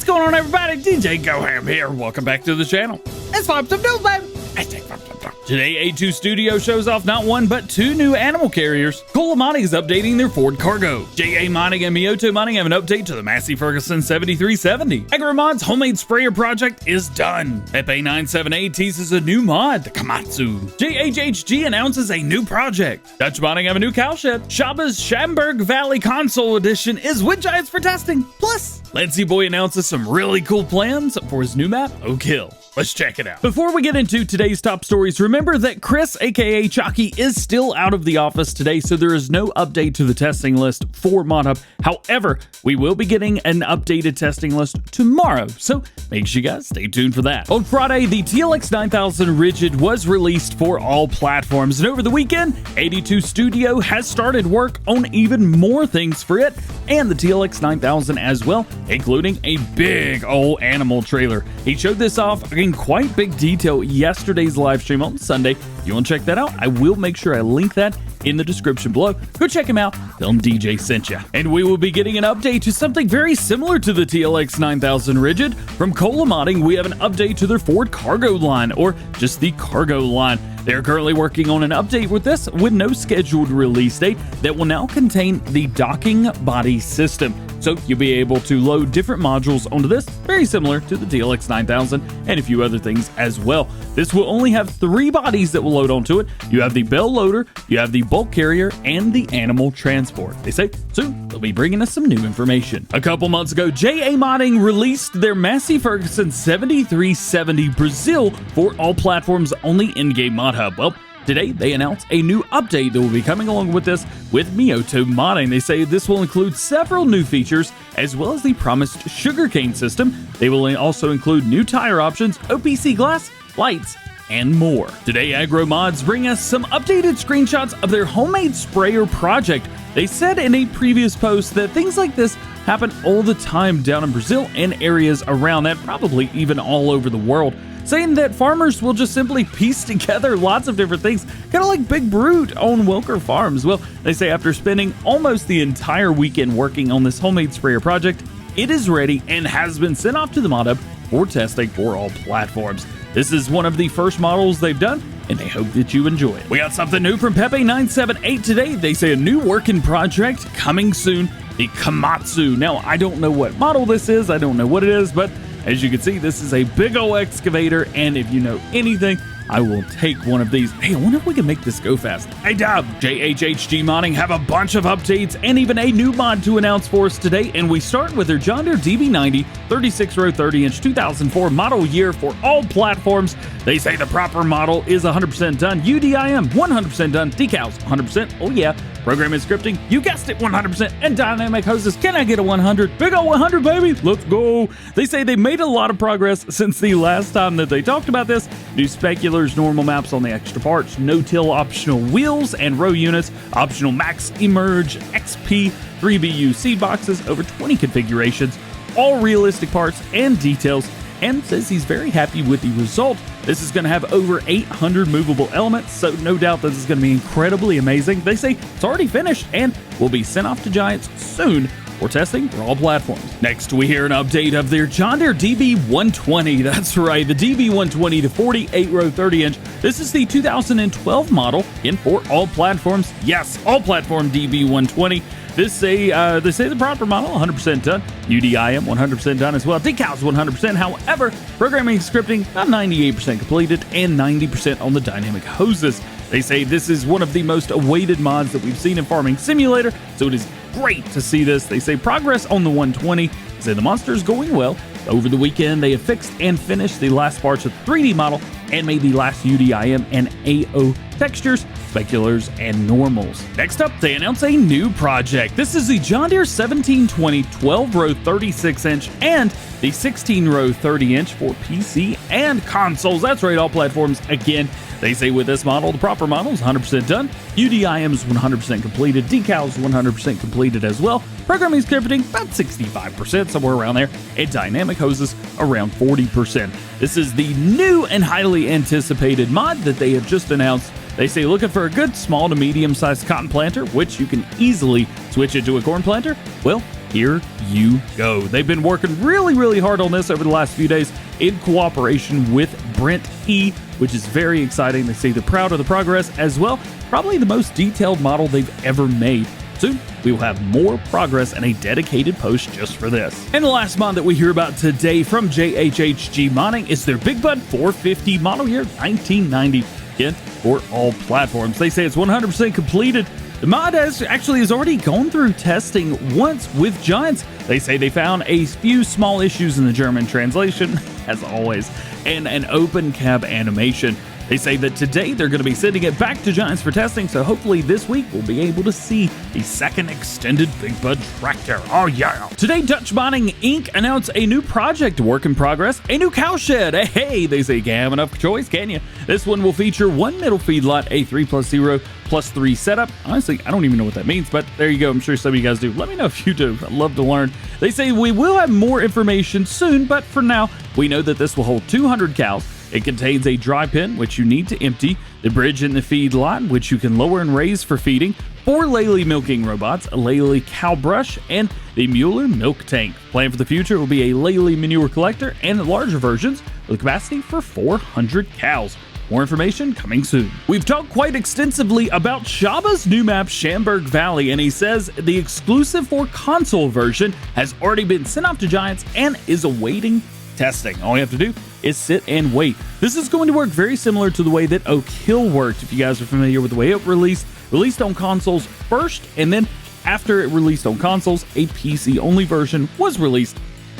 going on, everybody? DjGoHam here. Welcome back to the channel. It's Pops of News, baby. Today, A2 Studio shows off not one, but two new animal carriers. Komatsu is updating their Ford Cargo. JA Mining and Miyoto Mining have an update to the Massey Ferguson 7370. AgroMod's homemade sprayer project is done. Pepe978 teases a new mod, the Komatsu. JHHG announces a new project. Dutch Mining have a new cowshed. Shaba's Chamberg Valley Console Edition is with Giants for testing. Plus, Lancey Boy announces some really cool plans for his new map, Oak Hill. Let's check it out. Before we get into today's top stories, remember that Chris, aka Chalky, is still out of the office today, so there is no update to the testing list for ModHub. However, we will be getting an updated testing list tomorrow, so make sure you guys stay tuned for that. On Friday, the TLX 9000 Rigid was released for all platforms, and over the weekend, A2 Studio has started work on even more things for it, and the TLX 9000 as well, including a big old animal trailer. He showed this off in quite big detail yesterday's live stream on Sunday. If you want to check that out, I will make sure I link that in the description below. Go check him out. Film DJ sent ya. And we will be getting an update to something very similar to the TLX 9000 Rigid. From Komatsu, we have an update to their Ford Cargo line, or just the Cargo line. They're currently working on an update with this with no scheduled release date that will now contain the docking body system. So you'll be able to load different modules onto this, very similar to the TLX 9000 and a few other things as well. This will only have 3 bodies that will load onto it. You have the bell loader, you have the bulk carrier, and the animal transport. They say soon they'll be bringing us some new information. A couple months ago, JA Mining released their Massey Ferguson 7370 Brazil for all platforms only in-game ModHub. Well, today, they announced a new update that will be coming along with this with Miyoto Mining. They say this will include several new features, as well as the promised sugarcane system. They will also include new tire options, OPC glass, lights, and more. Today, AgroMods bring us some updated screenshots of their homemade sprayer project. They said in a previous post that things like this happen all the time down in Brazil and areas around that, probably even all over the world, saying that farmers will just simply piece together lots of different things, kind of like Big Brute on Wilker Farms. Well, they say after spending almost the entire weekend working on this homemade sprayer project, it is ready and has been sent off to the ModHub for testing for all platforms. This is one of the first models they've done, and they hope that you enjoy it. We got something new from Pepe978 today. They say a new working project coming soon, the Komatsu. Now, I don't know what model this is, I don't know what it is, but as you can see, this is a big old excavator, and if you know anything, I will take one of these. Hey, I wonder if we can make this go fast. Hey, Dub, JHHG Modding have a bunch of updates and even a new mod to announce for us today, and we start with their John Deere DB90 36-row 30-inch 2004 model year for all platforms. They say the proper model is 100% done, UDIM 100% done, decals 100%, oh yeah, programming and scripting, you guessed it, 100%, and dynamic hoses. Can I get a 100? Big ol' 100, baby, let's go. They say they made a lot of progress since the last time that they talked about this. New speculars, normal maps on the extra parts, no-till optional wheels and row units, optional max emerge XP 3BU seed boxes, over 20 configurations, all realistic parts and details, and says he's very happy with the result. This is going to have over 800 movable elements, so no doubt that this is going to be incredibly amazing. They say it's already finished and will be sent off to Giants soon for testing for all platforms. Next, we hear an update of their John Deere DB120. That's right, the DB120 to 48-row 30-inch. This is the 2012 model, and for all platforms. Yes, all platform DB120. They say the proper model 100% done, UDIM 100% done as well, decals 100%. However, programming and scripting about 98% completed and 90% on the dynamic hoses. They say this is one of the most awaited mods that we've seen in Farming Simulator, so it is great to see this. They say progress on the 120. They say the monster is going well. Over the weekend, they have fixed and finished the last parts of the 3D model and made the last UDIM and AO textures, speculars, and normals. Next up, they announce a new project. This is the John Deere 1720 12-row 36-inch and the 16-row 30-inch for PC and consoles. That's right, all platforms again. They say with this model, the proper model is 100% done, UDIM is 100% completed, decals 100% completed as well, programming scripting about 65%, somewhere around there, and dynamic hoses around 40%. This is the new and highly anticipated mod that they have just announced. They say looking for a good small to medium sized cotton planter, which you can easily switch it to a corn planter? Well, here you go. They've been working really hard on this over the last few days in cooperation with Brent E, which is very exciting. They say they're proud of the progress as well. Probably the most detailed model they've ever made. Soon, we will have more progress and a dedicated post just for this. And the last mod that we hear about today from JHHG Modding is their Big Bud 450 model year 1990 kit for all platforms. They say it's 100% completed. The mod has already gone through testing once with Giants. They say they found a few small issues in the German translation, as always, and an open cab animation. They say that today they're going to be sending it back to Giants for testing, so hopefully this week we'll be able to see the second extended Big Bud tractor. Oh yeah! Today, Dutch Modding Inc. announced a new project work in progress, a new cowshed. Hey, they say you can't have enough choice, can you? This one will feature one middle feedlot, a 3+0+3 setup. Honestly, I don't even know what that means, but there you go. I'm sure some of you guys do. Let me know if you do. I'd love to learn. They say we will have more information soon, but for now, we know that this will hold 200 cows. It contains a dry pen, which you need to empty, the bridge in the feed lot, which you can lower and raise for feeding, 4 Lely milking robots, a Lely cow brush, and the Mueller milk tank. Plan for the future will be a Lely manure collector and larger versions with a capacity for 400 cows. More information coming soon. We've talked quite extensively about Shaba's new map, Chamberg Valley, and he says the exclusive for console version has already been sent off to Giants and is awaiting testing. All you have to do is sit and wait. This is going to work very similar to the way that Oak Hill worked. If you guys are familiar with the way it released on consoles first, and then after it released on consoles, a PC-only version was released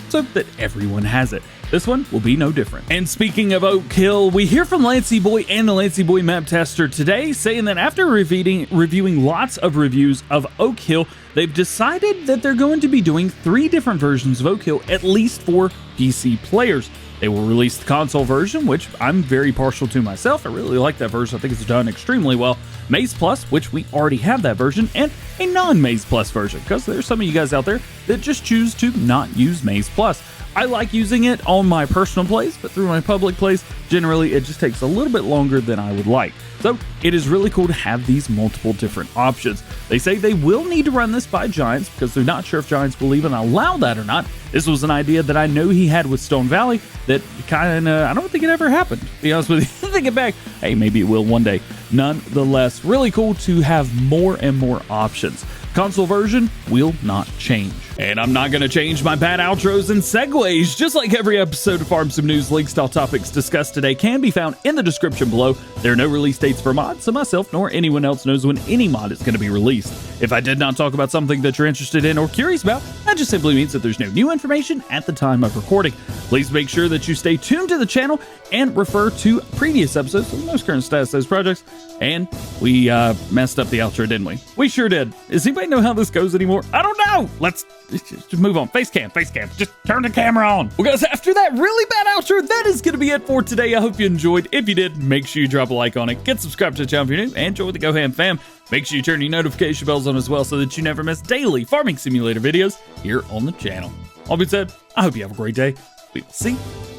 so that everyone has it. This one will be no different. And speaking of Oak Hill, we hear from Lancey Boy and the Lancey Boy map tester today, saying that after reviewing lots of reviews of Oak Hill, they've decided that they're going to be doing 3 different versions of Oak Hill, at least for PC players. They will release the console version, which I'm very partial to myself. I really like that version. I think it's done extremely well. Maze Plus, which we already have that version, and a non-Maze Plus version, because there's some of you guys out there that just choose to not use Maze Plus. I like using it on my personal plays, but through my public plays, generally it just takes a little bit longer than I would like. So it is really cool to have these multiple different options. They say they will need to run this by Giants because they're not sure if Giants will even allow that or not. This was an idea that I know he had with Stone Valley that kind of, I don't think it ever happened, to be honest with you. Thinking back, hey, maybe it will one day. Nonetheless, really cool to have more and more options. Console version will not change. And I'm not going to change my bad outros and segues. Just like every episode of Farm Sim News, links to all topics discussed today can be found in the description below. There are no release dates for mods, so myself nor anyone else knows when any mod is going to be released. If I did not talk about something that you're interested in or curious about, that just simply means that there's no new information at the time of recording. Please make sure that you stay tuned to the channel and refer to previous episodes of the most current status of those projects. And we messed up the outro, didn't we? We sure did. Does anybody know how this goes anymore? I don't know. Let's just move on. Face cam. Just turn the camera on. Well, guys, after that really bad outro, that is going to be it for today. I hope you enjoyed. If you did, make sure you drop a like on it. Get subscribed to the channel if you're new, and join the GoHam fam. Make sure you turn your notification bells on as well so that you never miss daily farming simulator videos here on the channel. All being said, I hope you have a great day. We will see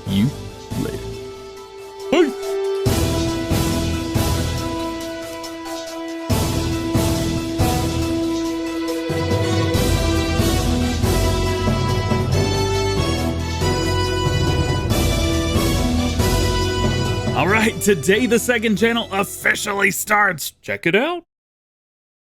you later. Bye. All right, today the second channel officially starts. Check it out.